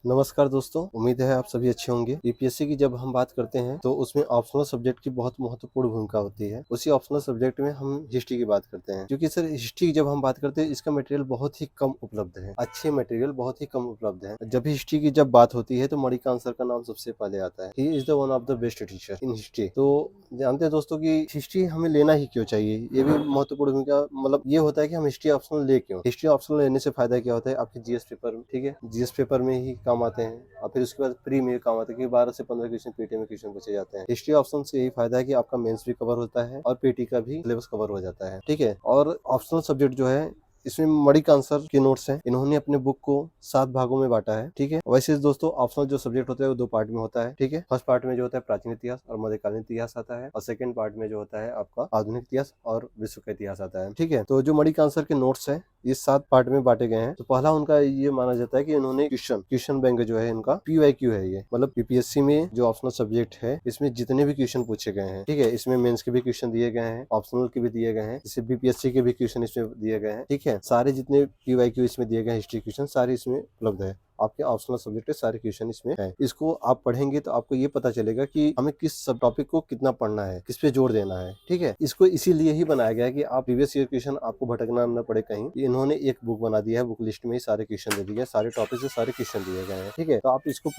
नमस्कार दोस्तों, उम्मीद है आप सभी अच्छे होंगे। यूपीएससी की जब हम बात करते हैं तो उसमें ऑप्शनल सब्जेक्ट की बहुत महत्वपूर्ण भूमिका होती है। उसी ऑप्शनल सब्जेक्ट में हम हिस्ट्री की बात करते हैं, क्योंकि सर हिस्ट्री की जब हम बात करते हैं इसका मटेरियल बहुत ही कम उपलब्ध है। अच्छे मटेरियल बहुत ही कम उपलब्ध है। जब भी हिस्ट्री की जब बात होती है तो मणिकांत सर का नाम सबसे पहले आता है। He is the one of the best teacher in history. तो जानते हैं दोस्तों कि हिस्ट्री हमें लेना ही क्यों चाहिए, ये भी महत्वपूर्ण भूमिका मतलब ये होता है कि हम हिस्ट्री ऑप्शनल ले क्यों। हिस्ट्री ऑप्शनल लेने से फायदा क्या होता है, आपके जीएस पेपर, ठीक है, जीएस पेपर में ही काम आते हैं और फिर उसके बाद प्री में काम आता है कि 12 से 15 क्वेश्चन पीटी में क्वेश्चन पूछे जाते हैं। हिस्ट्री ऑप्शन से यही फायदा है कि आपका मेंस भी कवर होता है और पीटी का भी सिलेबस कवर हो जाता है, ठीक है। और ऑप्शनल सब्जेक्ट जो है इसमें मणिकांत सर के नोट्स हैं, इन्होंने अपने बुक को 7 भागों में बांटा है, ठीक है। वैसे दोस्तों ऑप्शनल जो सब्जेक्ट होता है वो 2 पार्ट में होता है, ठीक है। फर्स्ट पार्ट में जो होता है प्राचीन इतिहास और मध्यकालीन इतिहास आता है और सेकंड पार्ट में जो होता है आपका आधुनिक इतिहास और विश्व का इतिहास आता है, ठीक है। तो जो मणिकांत सर के नोट्स है ये 7 पार्ट में बांटे गए हैं। तो पहला उनका ये माना जाता है कि इन्होंने क्वेश्चन बैंक जो है इनका पीवाईक्यू है, ये मतलब यूपीएससी में जो ऑप्शनल सब्जेक्ट है इसमें जितने भी क्वेश्चन पूछे गए हैं, ठीक है, इसमें मेंस के भी क्वेश्चन दिए गए हैं, ऑप्शनल के भी दिए गए हैं, जैसे बीपीएससी के भी क्वेश्चन इसमें दिए गए हैं, ठीक है। सारे जितने पीवाईक्यू इसमें दिए गए हिस्ट्री क्वेश्चन सारे इसमें उपलब्ध है। आपके ऑप्शनल सब्जेक्ट के सारे क्वेश्चन इसमें है। इसको आप पढ़ेंगे तो आपको ये पता चलेगा कि हमें किस सब टॉपिक को कितना पढ़ना है, किस पे जोर देना है, ठीक है। इसको इसीलिए ही बनाया गया है कि आप प्रीवियस ईयर क्वेश्चन आपको भटकना न पड़े कहीं। इन्होंने एक बुक बना दिया है, बुक लिस्ट में ही सारे क्वेश्चन दे दिए, सारे टॉपिक से सारे क्वेश्चन दिए गए हैं, ठीक है। तो आप इसको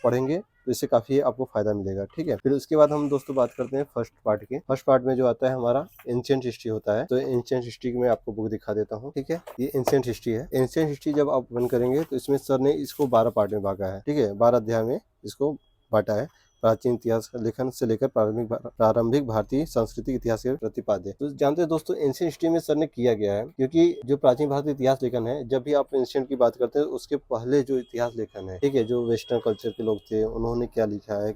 पढ़ेंगे तो इससे काफी आपको फायदा मिलेगा, ठीक है। फिर उसके बाद हम दोस्तों बात करते हैं फर्स्ट पार्ट की। फर्स्ट पार्ट में जो आता है हमारा एंशिएंट हिस्ट्री होता है। तो एंशिएंट हिस्ट्री में आपको बुक दिखा देता हूँ, ठीक है। ये एंशिएंट हिस्ट्री है। एंशिएंट हिस्ट्री जब आप ओपन करेंगे तो इसमें सर ने इसको 12 पार्ट में भागा है, ठीक है, 12 अध्याय में इसको बांटा है। प्राचीन इतिहास लेखन से लेकर प्रारंभिक भारतीय सांस्कृतिक इतिहास के प्रतिपाद्य। तो जानते हैं दोस्तों एंशिएंट हिस्ट्री में सर ने किया गया है, क्योंकि जो प्राचीन भारतीय इतिहास लेखन है, जब भी आप एंशिएंट की बात करते हैं उसके पहले जो इतिहास लेखन है, ठीक है, जो वेस्टर्न कल्चर के लोग थे उन्होंने क्या लिखा है,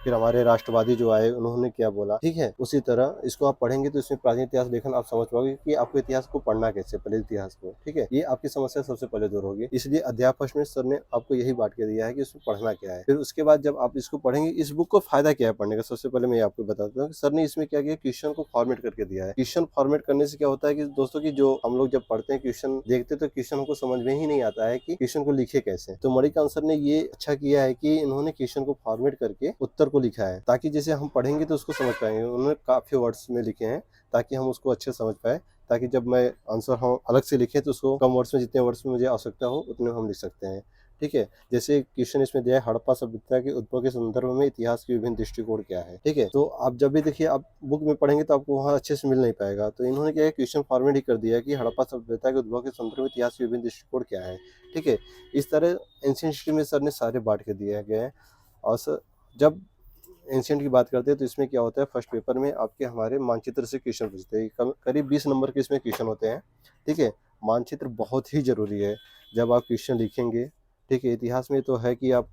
फिर हमारे राष्ट्रवादी जो आए उन्होंने क्या बोला, ठीक है। उसी तरह इसको आप पढ़ेंगे तो इसमें प्राचीन इतिहास लेखन आप समझ पाओगे कि आपको इतिहास को पढ़ना कैसे, पहले इतिहास को, ठीक है। ये आपकी समस्या सबसे पहले दूर होगी। इसलिए अध्याय फर्स्ट में सर ने आपको यही बांट के दिया है कि उसमें पढ़ना क्या है। फिर उसके बाद जब आप इसको पढ़ेंगे, इस बुक को फायदा क्या है पढ़ने का, सबसे पहले मैं आपको बताता हूँ। सर ने इसमें क्या किया, क्वेश्चन को फॉर्मेट करके दिया है। क्वेश्चन फॉर्मेट करने से क्या होता है कि दोस्तों की जो हम लोग जब पढ़ते हैं क्वेश्चन देखते तो क्वेश्चन हमको समझ में ही नहीं आता है कि क्वेश्चन को लिखे कैसे। तो मणिकांत सर ने ये अच्छा किया है कि इन्होंने क्वेश्चन को फॉर्मेट करके उत्तर को लिखा है, ताकि जैसे हम पढ़ेंगे तो उसको समझ पाएंगे। उन्होंने काफी वर्ड्स में लिखे हैं ताकि हम उसको अच्छे समझ पाए, ताकि जब मैं आंसर हम अलग से लिखे तो उसको कम वर्ड्स में, जितने वर्ड्स में मुझे आवश्यकता हो उतने हम लिख सकते हैं, ठीक है। जैसे क्वेश्चन इसमें दिया है, हड़प्पा सभ्यता के उद्भव के संदर्भ में इतिहास के विभिन्न दृष्टिकोण क्या है, ठीक है। तो आप जब भी देखिए आप बुक में पढ़ेंगे तो आपको वहाँ अच्छे से मिल नहीं पाएगा। तो इन्होंने क्या है, क्वेश्चन फॉर्मेट ही कर दिया है कि हड़प्पा सभ्यता के उद्भव के संदर्भ में इतिहास के विभिन्न दृष्टिकोण क्या है, ठीक है। इस तरह एंशिएंट हिस्ट्री में सर ने सारे बांट के दिया गया है। और सर जब एंशिएंट की बात करते हैं तो इसमें क्या होता है, फर्स्ट पेपर में आपके हमारे मानचित्र से क्वेश्चन पूछते हैं, करीब 20 नंबर के इसमें क्वेश्चन होते हैं, ठीक है। मानचित्र बहुत ही जरूरी है जब आप क्वेश्चन लिखेंगे, ठीक है। इतिहास में तो है कि आप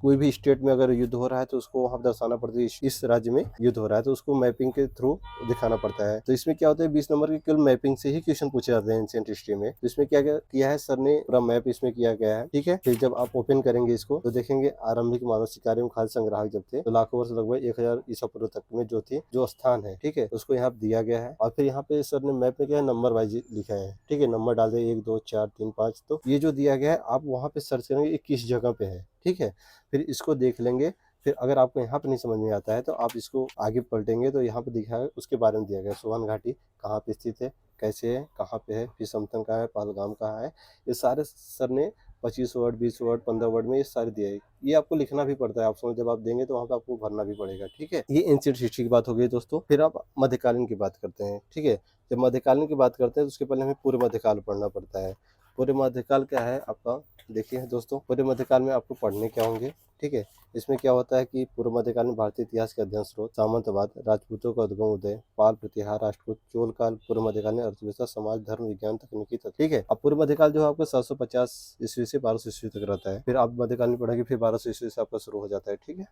कोई भी स्टेट में अगर युद्ध हो रहा है तो उसको वहाँ दर्शाना पड़ता है, इस राज्य में युद्ध हो रहा है तो उसको मैपिंग के थ्रू दिखाना पड़ता है। तो इसमें क्या होता है, 20 नंबर के केवल मैपिंग से ही क्वेश्चन पूछे जाते हैं एंशिएंट हिस्ट्री में। तो इसमें क्या किया है सर ने, पूरा मैप इसमें किया गया है, ठीक है। फिर जब आप ओपन करेंगे इसको तो देखेंगे आरंभिक मानव शिकारी एवं खाद्य संग्राहक जब थे तो लाखों वर्ष लगभग 1000 ईसा पूर्व तक में जो थी, जो स्थान है, ठीक है, उसको यहाँ दिया गया है। और फिर यहाँ पे सर ने मैप में क्या है, नंबर वाइज लिखा है, ठीक है, नंबर डाल दे 1 2 4 3 5। तो ये जो दिया गया है आप वहाँ पे सर्च करेंगे ये किस जगह पे है, ठीक है। फिर इसको देख लेंगे। फिर अगर आपको यहाँ पे नहीं समझ में आता है तो आप इसको आगे पलटेंगे तो यहाँ पे दिखा है, उसके बारे में दिया गया है। सोवन घाटी कहाँ पे स्थित है, कैसे है, कहाँ पे है, फिर समतन कहाँ है, पहलगाम कहाँ है, ये सारे सर ने 25 वर्ड 20 वर्ड 15 वर्ड में ये सारे दिया है। ये आपको लिखना भी पड़ता है, ऑप्शन जब आप देंगे तो वहाँ पे आपको भरना भी पड़ेगा, ठीक है। ये एंशिएंट हिस्ट्री की बात हो गई दोस्तों। फिर आप मध्यकालीन की बात करते हैं, ठीक है। जब मध्यकालीन की बात करते हैं तो उसके पहले हमें पूर्व मध्यकाल पढ़ना पड़ता है। पूर्व मध्यकाल क्या है आपका, देखिए दोस्तों, पूर्व मध्यकाल में आपको पढ़ने क्या होंगे, ठीक है। इसमें क्या होता है कि पूर्व मध्यकाल में भारतीय इतिहास के अध्ययन स्रोत, सामंतवाद, राजपूतों का उद्गम उदय, पाल प्रतिहार, राष्ट्रकूट, चोल काल, पूर्व मध्यकाल में अर्थव्यवस्था, समाज, धर्म, विज्ञान, तकनीकी तत्व, ठीक है। अब पूर्व मध्यकाल जो है आपको 750 ईस्वी से 1200 ईस्वी तक रहता है। फिर आप मध्यकाल में पढ़ेंगे, फिर 1200 ईस्वी से आपका शुरू हो जाता है, ठीक है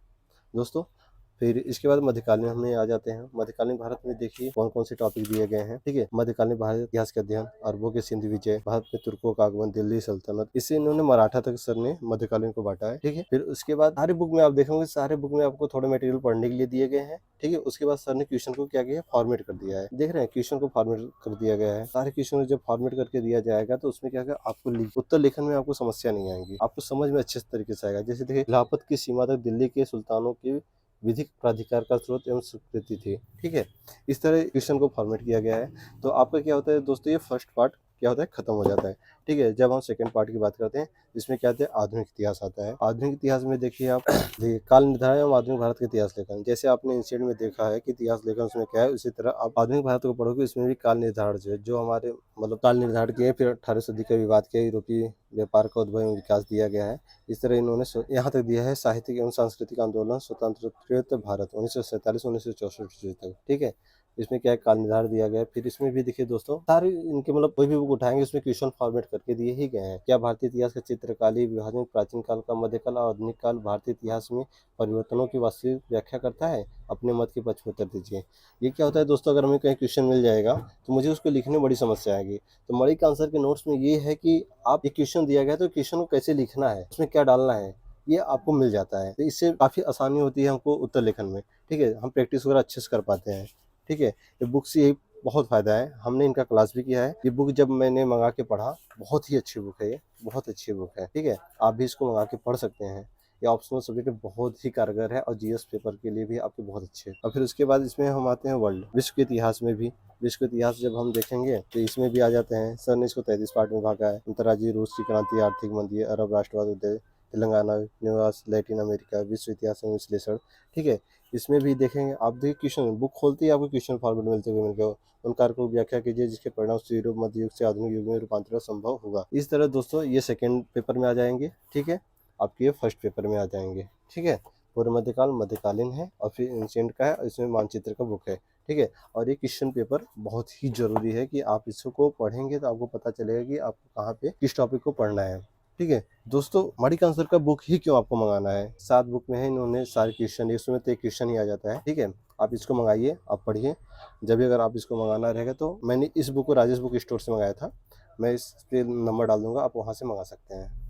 दोस्तों। फिर इसके बाद मध्यकालीन में आ जाते हैं। मध्यकालीन भारत में देखिए कौन कौन से टॉपिक दिए गए हैं, ठीक है। मध्यकालीन भारत इतिहास का अध्ययन, अरबों के सिंधु विजय, भारत में तुर्कों का आगमन, दिल्ली सल्तनत, इसे इन्होंने मराठा तक सर ने मध्यकालीन को बांटा है, ठीक है। फिर उसके बाद सारे बुक में आप देखोगे, सारे बुक में आपको थोड़े मटेरियल पढ़ने के लिए दिए गए हैं, ठीक है। उसके बाद सर ने क्वेश्चन को क्या किया, फॉर्मेट कर दिया है। देख रहे हैं क्वेश्चन को फॉर्मेट कर दिया गया है। सारे क्वेश्चन को जब फॉर्मेट करके दिया जाएगा तो उसमें क्या आपको उत्तर लेखन में आपको समस्या नहीं आएगी, आपको समझ में अच्छे तरीके से आएगा। जैसे देखिए, खिलाफत की सीमा तक दिल्ली के सुल्तानों की विधिक प्राधिकार का स्रोत एवं स्वीकृति थी, ठीक है। इस तरह क्वेश्चन को फॉर्मेट किया गया है। तो आपका क्या होता है दोस्तों, ये फर्स्ट पार्ट क्या होता है, खत्म हो जाता है, ठीक है। जब हम सेकंड पार्ट की बात करते हैं, इसमें क्या होता है, आधुनिक इतिहास आता है। आधुनिक इतिहास में देखिए आप देखिए काल निर्धारण एवं आधुनिक भारत के इतिहास लेखन, जैसे आपने इंस्टीट्यूट में देखा है कि इतिहास लेखन उसमें क्या है, उसी तरह आप आधुनिक भारत को पढ़ोगे, इसमें भी काल निर्धारण जो है, जो हमारे मतलब काल निर्धारण किए, फिर 18वीं सदी का विवाद किया, यूरोपीय व्यापार का उद्भव एवं विकास दिया गया है। इस तरह इन्होंने यहाँ तक दिया है साहित्यिक एवं सांस्कृतिक आंदोलन स्वतंत्र भारत 1947-1964 तक, ठीक है। इसमें क्या है, काल निर्धारण दिया गया है। फिर इसमें भी देखिए दोस्तों, सारे इनके मतलब कोई भी बुक उठाएंगे उसमें क्वेश्चन फॉर्मेट करके दिए ही गए हैं। क्या भारतीय इतिहास का चित्रकालीन विभाजन प्राचीन काल का, मध्यकाल और आधुनिक काल भारतीय इतिहास में परिवर्तनों की वास्तविक व्याख्या करता है? अपने मत के पक्ष में उत्तर दीजिए। ये क्या होता है दोस्तों, अगर हमें कहीं क्वेश्चन मिल जाएगा तो मुझे उसको लिखने में बड़ी समस्या आएगी। तो मणिक आंसर के नोट्स में ये है कि आप एक क्वेश्चन दिया गया तो क्वेश्चन को कैसे लिखना है, उसमें क्या डालना है, ये आपको मिल जाता है। तो इससे काफ़ी आसानी होती है हमको उत्तर लेखन में, ठीक है। हम प्रैक्टिस वगैरह अच्छे से कर पाते हैं, ठीक है। ये बुक से यही बहुत फ़ायदा है। हमने इनका क्लास भी किया है। ये बुक जब मैंने मंगा के पढ़ा, बहुत ही अच्छी बुक है ये, बहुत अच्छी बुक है, ठीक है। आप भी इसको मंगा के पढ़ सकते हैं। ये ऑप्शनल सब्जेक्ट में बहुत ही कारगर है और जीएस पेपर के लिए भी आपके बहुत अच्छे है। और फिर उसके बाद इसमें हम आते हैं वर्ल्ड, विश्व के इतिहास में भी। विश्व के इतिहास जब हम देखेंगे तो इसमें भी आ जाते हैं। सर ने इसको 33 पार्ट में भागा है। अंतर्राज्यीय रूस की क्रांति, आर्थिक मंदी, अरब राष्ट्रवाद उदय, तेलंगाना निवास, लैटिन अमेरिका, विश्व इतिहास एवं विश्लेषण, ठीक है। इसमें भी देखेंगे आप, देखिए क्वेश्चन बुक खोलते ही आपको क्वेश्चन फॉर्मेट मिलते हुए मिलेगा। उन कारकों को व्याख्या कीजिए जिसके परिणाम से यूरोप मध्य युग से आधुनिक युग में रूपांतरण संभव होगा। इस तरह दोस्तों ये सेकंड पेपर में आ जाएंगे, ठीक है। आपके ये फर्स्ट पेपर में आ जाएंगे, ठीक है। पूर्व मध्यकाल मध्यकालीन है और फिर एंशिएंट का है और इसमें मानचित्र का बुक है, ठीक है। और ये क्वेश्चन पेपर बहुत ही जरूरी है कि आप इसको पढ़ेंगे तो आपको पता चलेगा कि आपको कहाँ पे किस टॉपिक को पढ़ना है, ठीक है। दोस्तों मणिक आंसर का बुक ही क्यों आपको मंगाना है, 7 बुक में है, इन्होंने सारे क्वेश्चन, इसमें तो एक क्वेश्चन ही आ जाता है, ठीक है। आप इसको मंगाइए, आप पढ़िए। जब भी अगर आप इसको मंगाना रहेगा तो मैंने इस बुक को राजेश बुक स्टोर से मंगाया था, मैं इस पे नंबर डाल दूंगा, आप वहाँ से मंगा सकते हैं।